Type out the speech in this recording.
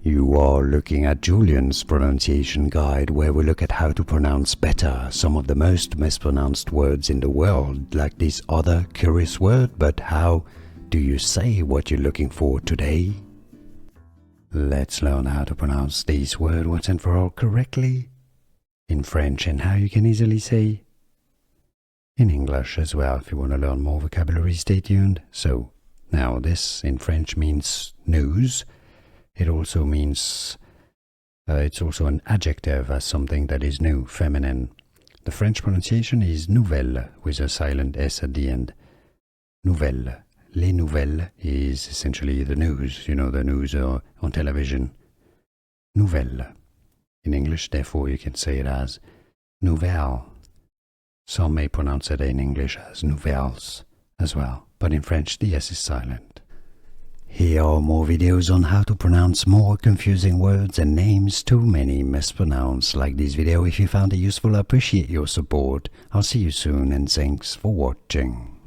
You are looking at Julian's pronunciation guide, where we look at how to pronounce better some of the most mispronounced words in the world, like this other curious word. But how do you say what you're looking for today? Let's learn how to pronounce this word once and for all correctly in French, and how you can easily say in English as well. If you want to learn more vocabulary, stay tuned. So now this in French means news. It also means, it's also an adjective as something that is new, feminine. The French pronunciation is nouvelle with a silent S at the end. Nouvelle. Les nouvelles is essentially the news, the news on television. Nouvelle. In English, therefore, you can say it as nouvelle. Some may pronounce it in English as nouvelles as well, but in French the S is silent. Here are more videos on how to pronounce more confusing words and names too many mispronounced. Like this video if you found it useful. I appreciate your support. I'll see you soon, and thanks for watching.